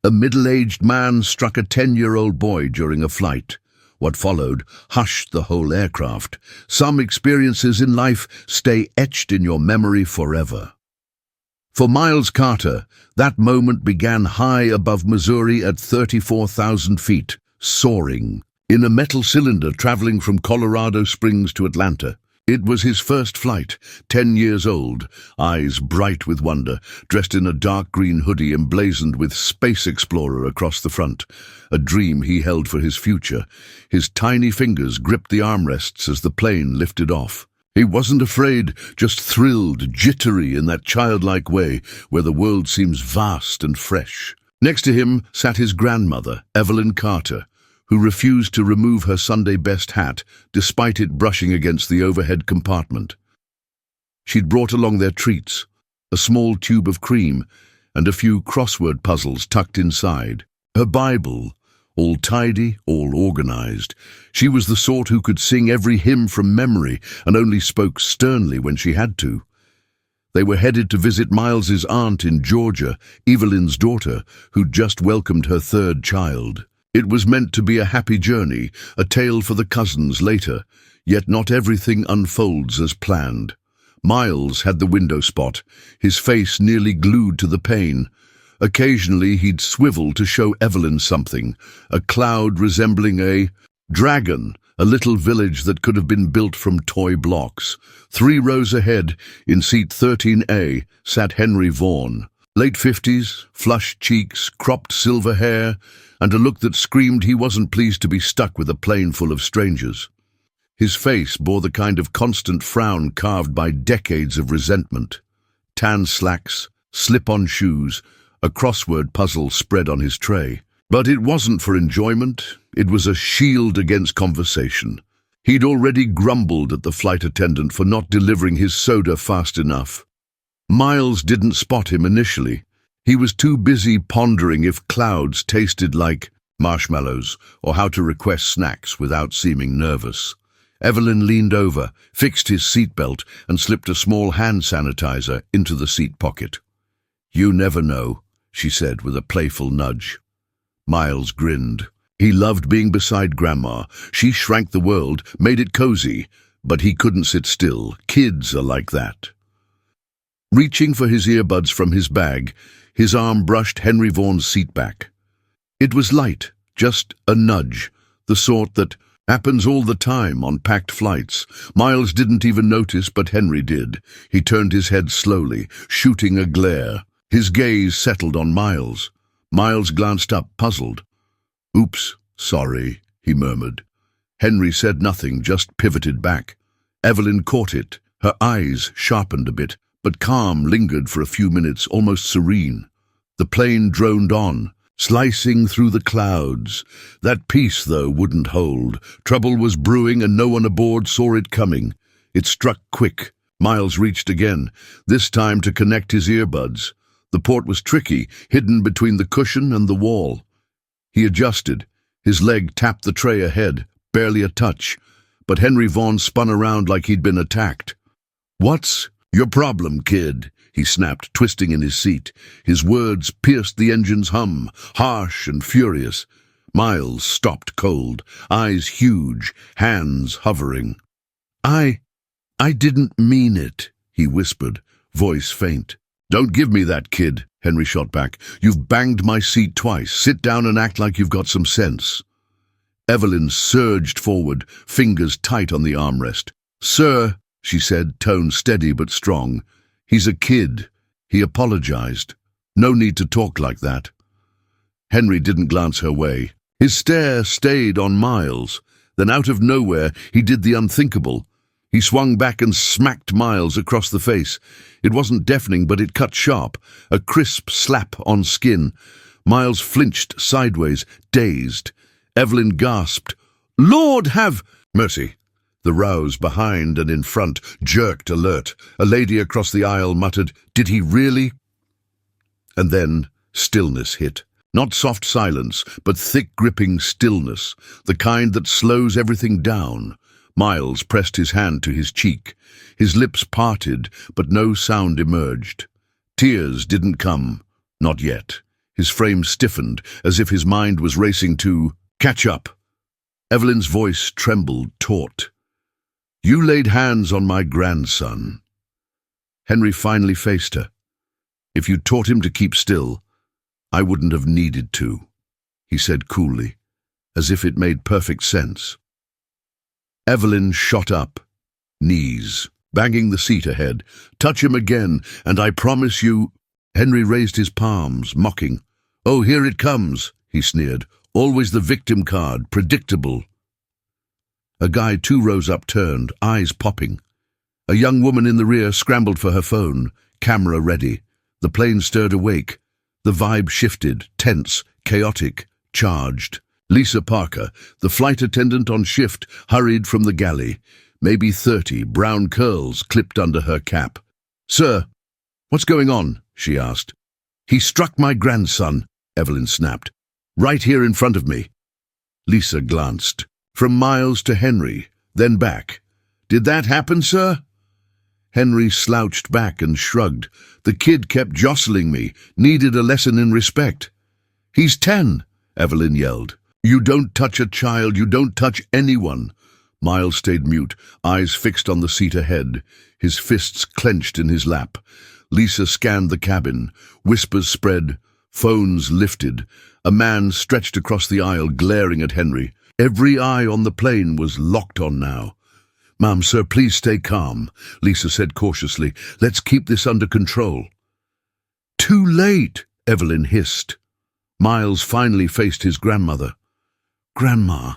A middle-aged man struck a 10-year-old boy during a flight. What followed hushed the whole aircraft. Some experiences in life stay etched in your memory forever. For Miles Carter, that moment began high above Missouri at 34,000 feet, soaring, in a metal cylinder traveling from Colorado Springs to Atlanta. It was his first flight, 10 years old, eyes bright with wonder, dressed in a dark green hoodie emblazoned with Space Explorer across the front, a dream he held for his future. His tiny fingers gripped the armrests as the plane lifted off. He wasn't afraid, just thrilled, jittery in that childlike way where the world seems vast and fresh. Next to him sat his grandmother, Evelyn Carter, who refused to remove her Sunday best hat despite it brushing against the overhead compartment. She'd brought along their treats, a small tube of cream and a few crossword puzzles tucked inside. Her Bible, all tidy, all organized. She was the sort who could sing every hymn from memory and only spoke sternly when she had to. They were headed to visit Miles's aunt in Georgia, Evelyn's daughter, who'd just welcomed her third child. It was meant to be a happy journey, a tale for the cousins later, yet not everything unfolds as planned. Miles had the window spot, his face nearly glued to the pane. Occasionally he'd swivel to show Evelyn something, a cloud resembling a dragon, a little village that could have been built from toy blocks. 3 rows ahead, in seat 13A, sat Henry Vaughn. Late 50s, flushed cheeks, cropped silver hair, and a look that screamed he wasn't pleased to be stuck with a plane full of strangers. His face bore the kind of constant frown carved by decades of resentment. Tan slacks, slip-on shoes, a crossword puzzle spread on his tray. But it wasn't for enjoyment, it was a shield against conversation. He'd already grumbled at the flight attendant for not delivering his soda fast enough. Miles didn't spot him initially. He was too busy pondering if clouds tasted like marshmallows or how to request snacks without seeming nervous. Evelyn leaned over, fixed his seatbelt, and slipped a small hand sanitizer into the seat pocket. "You never know," she said with a playful nudge. Miles grinned. He loved being beside Grandma. She shrank the world, made it cozy, but he couldn't sit still. Kids are like that. Reaching for his earbuds from his bag, his arm brushed Henry Vaughn's seat back. It was light, just a nudge, the sort that happens all the time on packed flights. Miles didn't even notice, but Henry did. He turned his head slowly, shooting a glare. His gaze settled on Miles. Miles glanced up, puzzled. "Oops, sorry," he murmured. Henry said nothing, just pivoted back. Evelyn caught it. Her eyes sharpened a bit, but calm lingered for a few minutes, almost serene. The plane droned on, slicing through the clouds. That peace, though, wouldn't hold. Trouble was brewing and no one aboard saw it coming. It struck quick. Miles reached again, this time to connect his earbuds. The port was tricky, hidden between the cushion and the wall. He adjusted. His leg tapped the tray ahead, barely a touch, but Henry Vaughn spun around like he'd been attacked. "What's your problem, kid?" he snapped, twisting in his seat. His words pierced the engine's hum, harsh and furious. Miles stopped cold, eyes huge, hands hovering. I didn't mean it," he whispered, voice faint. "Don't give me that, kid," Henry shot back. "You've banged my seat twice. Sit down and act like you've got some sense." Evelyn surged forward, fingers tight on the armrest. "Sir," she said, tone steady but strong. "He's a kid." He apologized. "No need to talk like that." Henry didn't glance her way. His stare stayed on Miles. Then out of nowhere, he did the unthinkable. He swung back and smacked Miles across the face. It wasn't deafening, but it cut sharp, a crisp slap on skin. Miles flinched sideways, dazed. Evelyn gasped, "Lord have mercy!" The rows behind and in front jerked alert. A lady across the aisle muttered, "Did he really?" And then stillness hit. Not soft silence, but thick gripping stillness, the kind that slows everything down. Miles pressed his hand to his cheek. His lips parted, but no sound emerged. Tears didn't come, not yet. His frame stiffened, as if his mind was racing to catch up. Evelyn's voice trembled, taut. "You laid hands on my grandson." Henry finally faced her. "If you taught him to keep still, I wouldn't have needed to," he said coolly, as if it made perfect sense. Evelyn shot up, knees, banging the seat ahead. "Touch him again, and I promise you—" Henry raised his palms, mocking. "Oh, here it comes," he sneered. "Always the victim card, predictable." A guy 2 rows up turned, eyes popping. A young woman in the rear scrambled for her phone, camera ready. The plane stirred awake. The vibe shifted, tense, chaotic, charged. Lisa Parker, the flight attendant on shift, hurried from the galley. Maybe 30, brown curls clipped under her cap. "Sir, what's going on?" she asked. "He struck my grandson," Evelyn snapped. "Right here in front of me." Lisa glanced. From Miles to Henry, then back. "Did that happen, sir?" Henry slouched back and shrugged. "The kid kept jostling me, needed a lesson in respect." "He's 10, Evelyn yelled. "You don't touch a child, you don't touch anyone." Miles stayed mute, eyes fixed on the seat ahead, his fists clenched in his lap. Lisa scanned the cabin. Whispers spread, phones lifted. A man stretched across the aisle, glaring at Henry. Every eye on the plane was locked on now. "Ma'am, sir, please stay calm," Lisa said cautiously. "Let's keep this under control." "Too late," Evelyn hissed. Miles finally faced his grandmother. "Grandma,"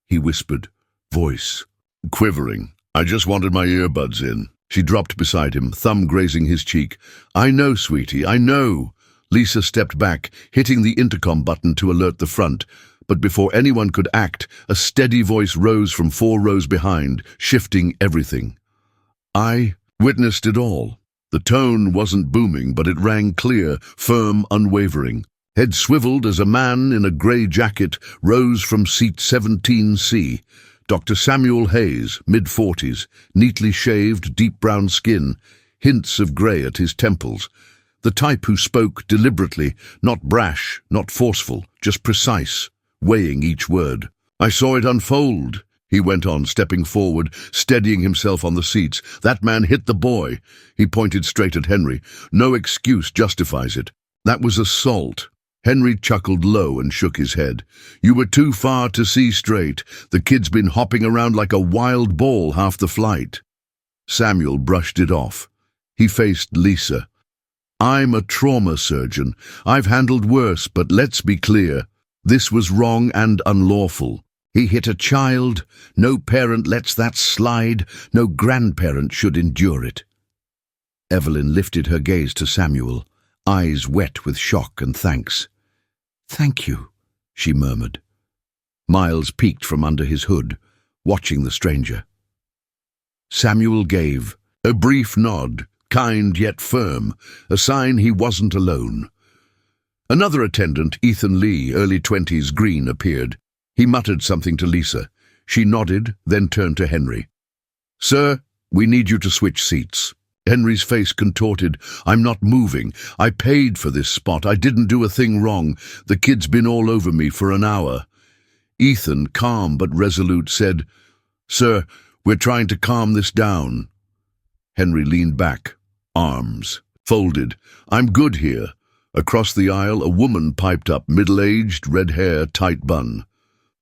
he whispered, voice quivering. "I just wanted my earbuds in." She dropped beside him, thumb grazing his cheek. "I know, sweetie, I know." Lisa stepped back, hitting the intercom button to alert the front. But before anyone could act, a steady voice rose from 4 rows behind, shifting everything. "I witnessed it all." The tone wasn't booming, but it rang clear, firm, unwavering. Head swiveled as a man in a grey jacket rose from seat 17C. Dr. Samuel Hayes, mid-40s, neatly shaved, deep brown skin, hints of grey at his temples. The type who spoke deliberately, not brash, not forceful, just precise, weighing each word. "I saw it unfold," he went on, stepping forward, steadying himself on the seats. "That man hit the boy." He pointed straight at Henry. "No excuse justifies it. That was assault." Henry chuckled low and shook his head. "You were too far to see straight. The kid's been hopping around like a wild ball half the flight." Samuel brushed it off. He faced Lisa. "I'm a trauma surgeon. I've handled worse, but let's be clear. This was wrong and unlawful. He hit a child. No parent lets that slide. No grandparent should endure it." Evelyn lifted her gaze to Samuel, eyes wet with shock and thanks. "Thank you," she murmured. Miles peeked from under his hood, watching the stranger. Samuel gave a brief nod, kind yet firm, a sign he wasn't alone. Another attendant, Ethan Lee, early 20s, green, appeared. He muttered something to Lisa. She nodded, then turned to Henry. "Sir, we need you to switch seats." Henry's face contorted. "I'm not moving. I paid for this spot. I didn't do a thing wrong. The kid's been all over me for an hour." Ethan, calm but resolute, said, "Sir, we're trying to calm this down." Henry leaned back, arms folded. "I'm good here." Across the aisle, a woman piped up, middle-aged, red hair, tight bun.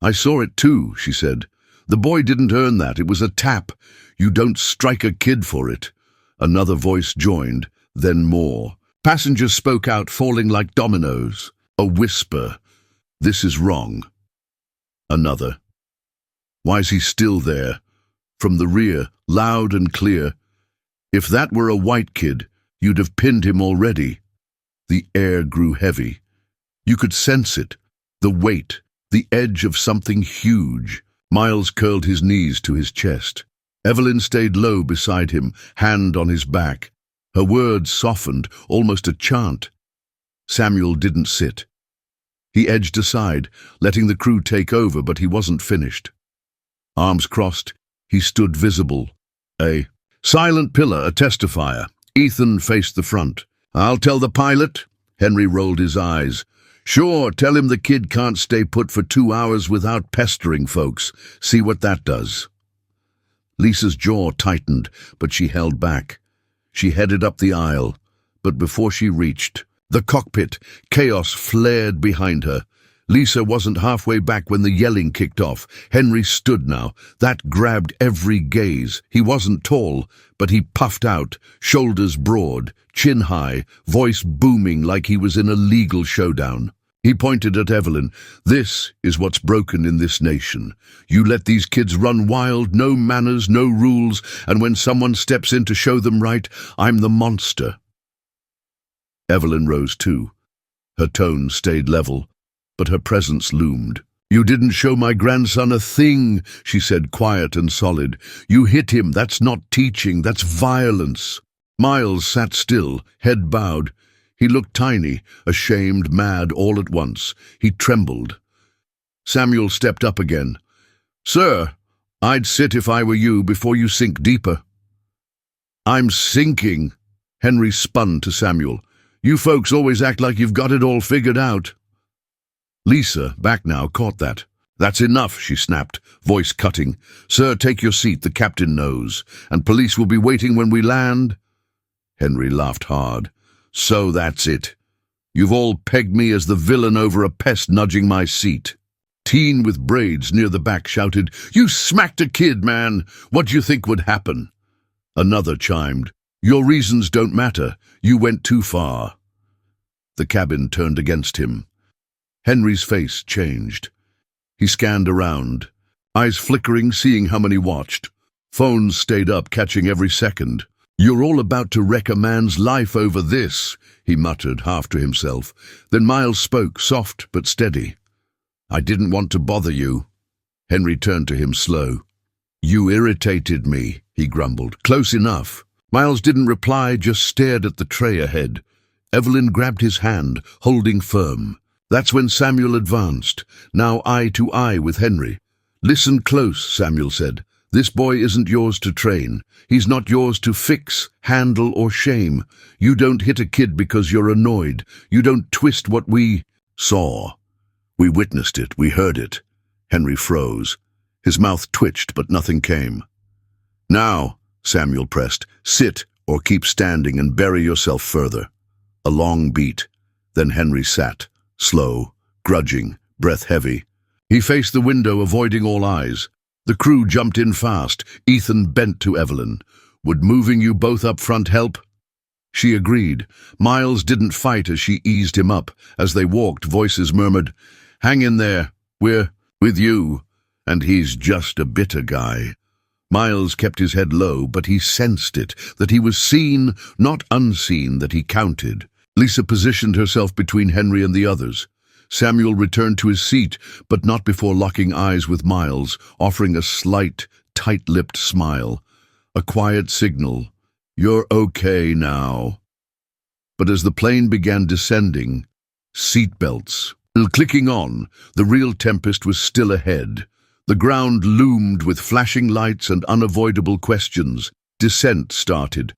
"I saw it too," she said. "The boy didn't earn that. It was a tap. You don't strike a kid for it." Another voice joined, then more. Passengers spoke out, falling like dominoes. A whisper. "This is wrong." Another. "Why's he still there?" From the rear, loud and clear. "If that were a white kid, you'd have pinned him already." The air grew heavy. You could sense it, the weight, the edge of something huge. Miles curled his knees to his chest. Evelyn stayed low beside him, hand on his back. Her words softened, almost a chant. Samuel didn't sit. He edged aside, letting the crew take over, but he wasn't finished. Arms crossed, he stood visible. A silent pillar, a testifier. Ethan faced the front. "I'll tell the pilot." Henry rolled his eyes. Sure, tell him the kid can't stay put for 2 hours without pestering folks. See what that does." Lisa's jaw tightened, but she held back. She headed up the aisle, but before she reached the cockpit, chaos flared behind her. Lisa wasn't halfway back when the yelling kicked off. Henry stood now. That grabbed every gaze. He wasn't tall, but he puffed out, shoulders broad, chin high, voice booming like he was in a legal showdown. He pointed at Evelyn. "This is what's broken in this nation. You let these kids run wild, no manners, no rules, and when someone steps in to show them right, I'm the monster." Evelyn rose too. Her tone stayed level, but her presence loomed. "You didn't show my grandson a thing," she said, quiet and solid. "You hit him. That's not teaching, that's violence." Miles sat still, head bowed. He looked tiny, ashamed, mad, all at once. He trembled. Samuel stepped up again. "Sir, I'd sit if I were you before you sink deeper." "I'm sinking." Henry spun to Samuel. "You folks always act like you've got it all figured out." Lisa, back now, caught that. "That's enough," she snapped, voice cutting. "Sir, take your seat, the captain knows, and police will be waiting when we land." Henry laughed hard. "So that's it. You've all pegged me as the villain over a pest nudging my seat." Teen with braids near the back shouted, "You smacked a kid, man! What do you think would happen?" Another chimed, "Your reasons don't matter. You went too far." The cabin turned against him. Henry's face changed. He scanned around, eyes flickering, seeing how many watched. Phones stayed up, catching every second. "You're all about to wreck a man's life over this," he muttered, half to himself. Then Miles spoke, soft but steady. "I didn't want to bother you." Henry turned to him slow. "You irritated me," he grumbled. "Close enough." Miles didn't reply, just stared at the tray ahead. Evelyn grabbed his hand, holding firm. That's when Samuel advanced, now eye to eye with Henry. "Listen close," Samuel said. "This boy isn't yours to train. He's not yours to fix, handle, or shame. You don't hit a kid because you're annoyed. You don't twist what we saw. We witnessed it. We heard it." Henry froze. His mouth twitched, but nothing came. "Now," Samuel pressed, "sit or keep standing and bury yourself further." A long beat. Then Henry sat, slow, grudging, breath heavy. He faced the window, avoiding all eyes. The crew jumped in fast. Ethan bent to Evelyn. "Would moving you both up front help?" She agreed. Miles didn't fight as she eased him up. As they walked, voices murmured, "Hang in there. We're with you." And he's just a bitter guy. Miles kept his head low, but he sensed it, that he was seen, not unseen, that he counted. Lisa positioned herself between Henry and the others. Samuel returned to his seat, but not before locking eyes with Miles, offering a slight, tight-lipped smile. A quiet signal. "You're okay now." But as the plane began descending, seatbelts clicking on, the real tempest was still ahead. The ground loomed with flashing lights and unavoidable questions. Descent started.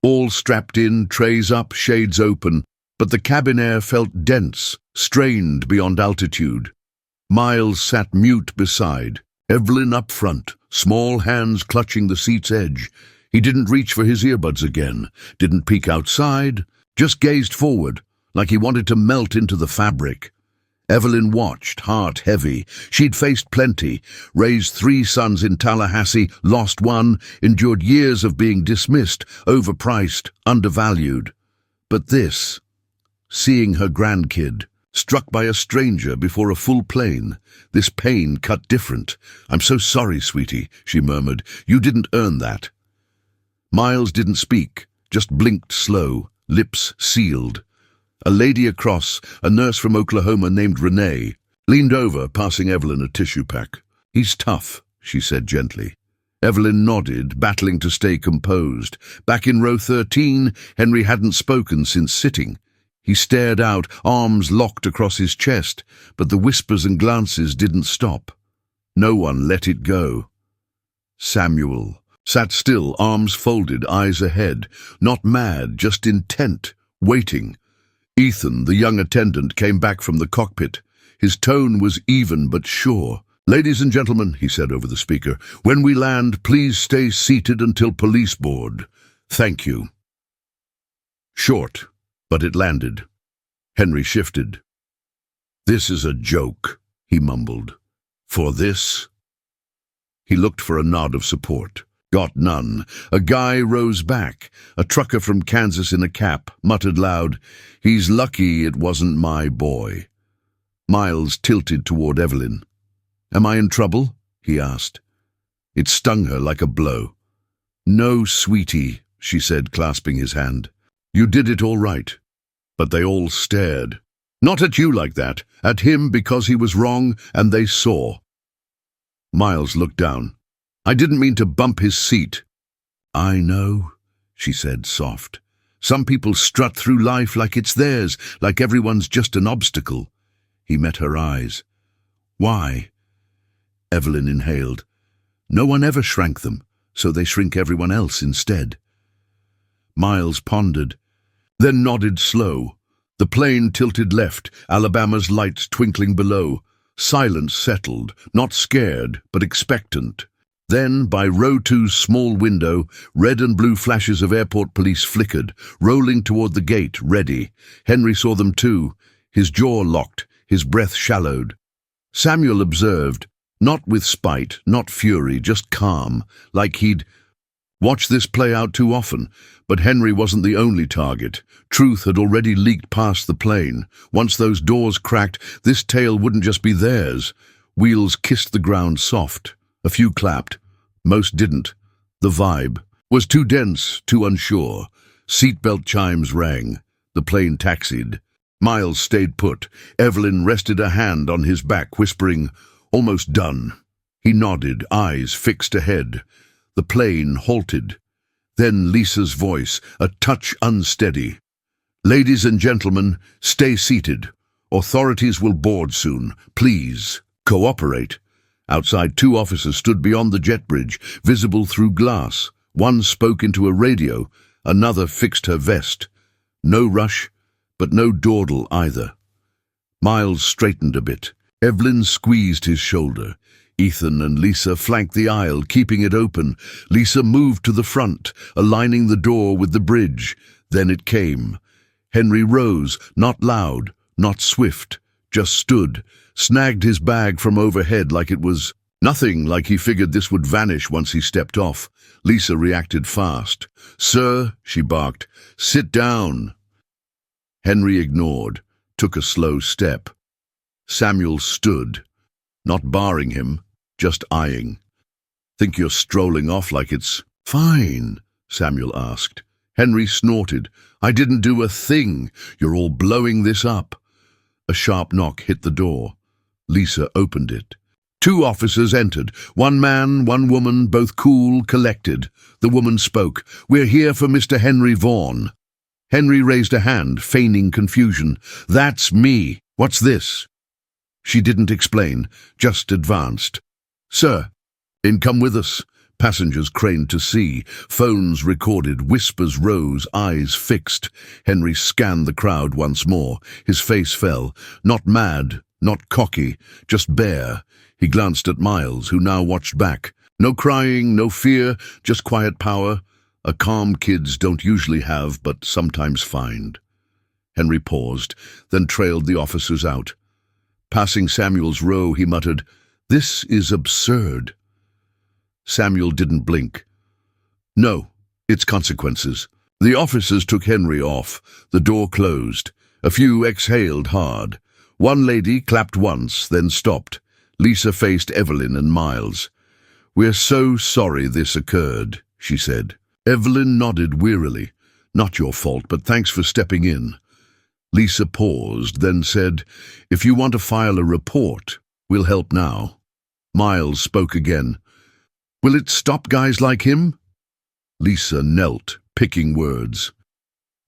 All strapped in, trays up, shades open, but the cabin air felt dense, strained beyond altitude. Miles sat mute beside, Evelyn up front, small hands clutching the seat's edge. He didn't reach for his earbuds again, didn't peek outside, just gazed forward, like he wanted to melt into the fabric. Evelyn watched, heart heavy. She'd faced plenty, raised 3 sons in Tallahassee, lost one, endured years of being dismissed, overpriced, undervalued. But this, seeing her grandkid, struck by a stranger before a full plane, this pain cut different. "I'm so sorry, sweetie," she murmured. "You didn't earn that." Miles didn't speak, just blinked slow, lips sealed. A lady across, a nurse from Oklahoma named Renee, leaned over, passing Evelyn a tissue pack. "He's tough," she said gently. Evelyn nodded, battling to stay composed. Back in row 13, Henry hadn't spoken since sitting. He stared out, arms locked across his chest, but the whispers and glances didn't stop. No one let it go. Samuel sat still, arms folded, eyes ahead, not mad, just intent, waiting. Ethan, the young attendant, came back from the cockpit. His tone was even but sure. "Ladies and gentlemen," he said over the speaker, "when we land, please stay seated until police board. Thank you." Short, but it landed. Henry shifted. "This is a joke," he mumbled. "For this?" He looked for a nod of support. Got none. A guy rose back. A trucker from Kansas in a cap muttered loud, "He's lucky it wasn't my boy." Miles tilted toward Evelyn. "Am I in trouble?" he asked. It stung her like a blow. "No, sweetie," she said, clasping his hand. "You did it all right." But they all stared. Not at you like that, at him because he was wrong, and they saw. Miles looked down. "I didn't mean to bump his seat." "I know," she said, soft. "Some people strut through life like it's theirs, like everyone's just an obstacle." He met her eyes. "Why?" Evelyn inhaled. "No one ever shrank them, so they shrink everyone else instead." Miles pondered, then nodded slow. The plane tilted left, Alabama's lights twinkling below. Silence settled, not scared, but expectant. Then, by row 2's small window, red and blue flashes of airport police flickered, rolling toward the gate, ready. Henry saw them too. His jaw locked, his breath shallowed. Samuel observed, not with spite, not fury, just calm, like he'd watched this play out too often. But Henry wasn't the only target. Truth had already leaked past the plane. Once those doors cracked, this tale wouldn't just be theirs. Wheels kissed the ground soft. A few clapped. Most didn't. The vibe was too dense, too unsure. Seatbelt chimes rang. The plane taxied. Miles stayed put. Evelyn rested a hand on his back, whispering, "Almost done." He nodded, eyes fixed ahead. The plane halted. Then Lisa's voice, a touch unsteady. "Ladies and gentlemen, stay seated. Authorities will board soon. Please, cooperate." Outside, 2 officers stood beyond the jet bridge, visible through glass. One spoke into a radio, another fixed her vest. No rush, but no dawdle either. Miles straightened a bit. Evelyn squeezed his shoulder. Ethan and Lisa flanked the aisle, keeping it open. Lisa moved to the front, aligning the door with the bridge. Then it came. Henry rose, not loud, not swift, just stood, snagged his bag from overhead like it was nothing, like he figured this would vanish once he stepped off. Lisa reacted fast. "Sir," she barked, "sit down." Henry ignored, took a slow step. Samuel stood, not barring him, just eyeing. "Think you're strolling off like it's fine?" Samuel asked. Henry snorted. "I didn't do a thing. You're all blowing this up." A sharp knock hit the door. Lisa opened it. 2 officers entered. 1 man, 1 woman, both cool, collected. The woman spoke. "We're here for Mr. Henry Vaughan." Henry raised a hand, feigning confusion. "That's me. What's this?" She didn't explain, just advanced. "Sir." "In, come with us." Passengers craned to see. Phones recorded, whispers rose, eyes fixed. Henry scanned the crowd once more. His face fell. Not mad, not cocky, just bare. He glanced at Miles, who now watched back. No crying, no fear, just quiet power. A calm kids don't usually have, but sometimes find. Henry paused, then trailed the officers out. Passing Samuel's row, he muttered, "This is absurd." Samuel didn't blink. "No, it's consequences." The officers took Henry off. The door closed. A few exhaled hard. 1 lady clapped once, then stopped. Lisa faced Evelyn and Miles. "We're so sorry this occurred," she said. Evelyn nodded wearily. "Not your fault, but thanks for stepping in." Lisa paused, then said, "If you want to file a report, we'll help now." Miles spoke again. "Will it stop guys like him?" Lisa knelt, picking words.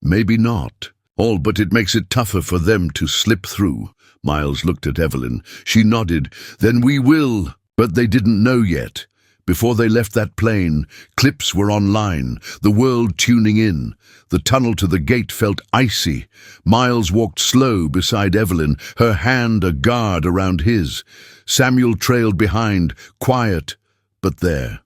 "Maybe not. All but it makes it tougher for them to slip through." Miles looked at Evelyn. She nodded. "Then we will." But they didn't know yet. Before they left that plane, clips were online, the world tuning in. The tunnel to the gate felt icy. Miles walked slow beside Evelyn, her hand a guard around his. Samuel trailed behind, quiet, but there.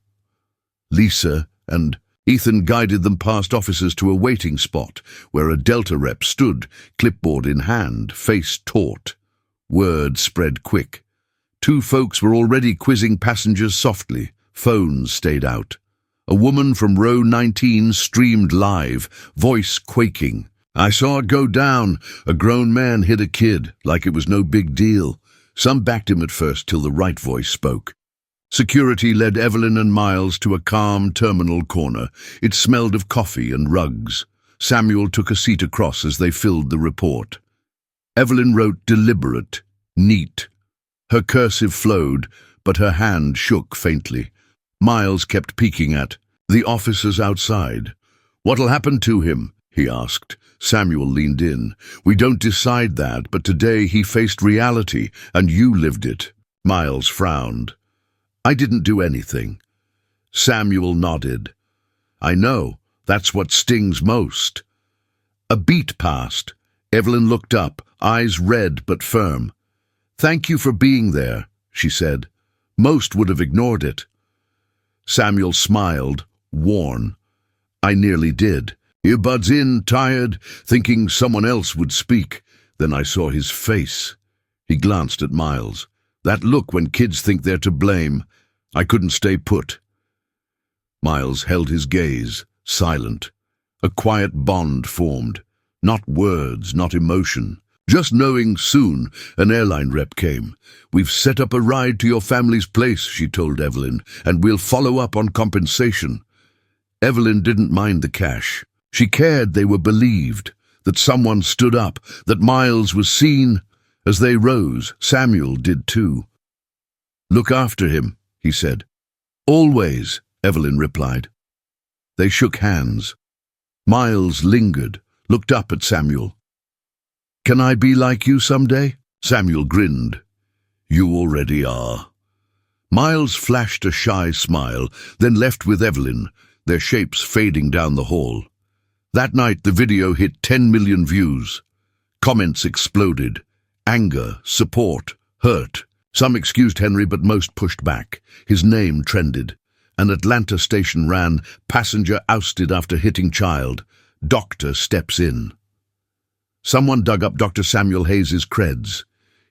Lisa and Ethan guided them past officers to a waiting spot, where a Delta rep stood, clipboard in hand, face taut. Word spread quick. 2 folks were already quizzing passengers softly. Phones stayed out. A woman from row 19 streamed live, voice quaking. "I saw it go down. A grown man hit a kid, like it was no big deal." Some backed him at first till the right voice spoke. Security led Evelyn and Miles to a calm terminal corner. It smelled of coffee and rugs. Samuel took a seat across as they filled the report. Evelyn wrote deliberate, neat. Her cursive flowed, but her hand shook faintly. Miles kept peeking at the officers outside. "What'll happen to him?" he asked. Samuel leaned in. "We don't decide that, but today he faced reality, and you lived it." Miles frowned. "I didn't do anything." Samuel nodded. "I know. That's what stings most." A beat passed. Evelyn looked up, eyes red but firm. "Thank you for being there," she said. "Most would have ignored it." Samuel smiled, worn. "I nearly did. Earbuds in, tired, thinking someone else would speak. Then I saw his face." He glanced at Miles. "That look when kids think they're to blame. I couldn't stay put." Miles held his gaze, silent. A quiet bond formed. Not words, not emotion. Just knowing soon, an airline rep came. "We've set up a ride to your family's place," she told Evelyn, "and we'll follow up on compensation." Evelyn didn't mind the cash. She cared they were believed, that someone stood up, that Miles was seen. As they rose, Samuel did too. "Look after him," he said. "Always," Evelyn replied. They shook hands. Miles lingered, looked up at Samuel. "Can I be like you someday?" Samuel grinned. "You already are." Miles flashed a shy smile, then left with Evelyn, their shapes fading down the hall. That night the video hit 10 million views. Comments exploded. Anger, support, hurt. Some excused Henry, but most pushed back. His name trended. An Atlanta station ran, "Passenger ousted after hitting child. Doctor steps in." Someone dug up Dr. Samuel Hayes's creds.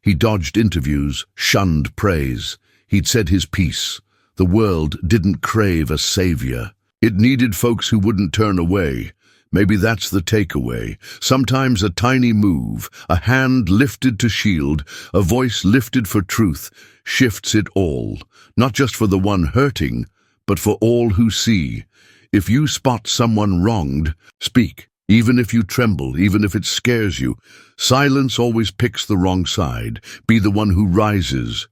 He dodged interviews, shunned praise. He'd said his piece. The world didn't crave a savior. It needed folks who wouldn't turn away. Maybe that's the takeaway. Sometimes a tiny move, a hand lifted to shield, a voice lifted for truth, shifts it all. Not just for the one hurting, but for all who see. If you spot someone wronged, speak. Even if you tremble, even if it scares you. Silence always picks the wrong side. Be the one who rises.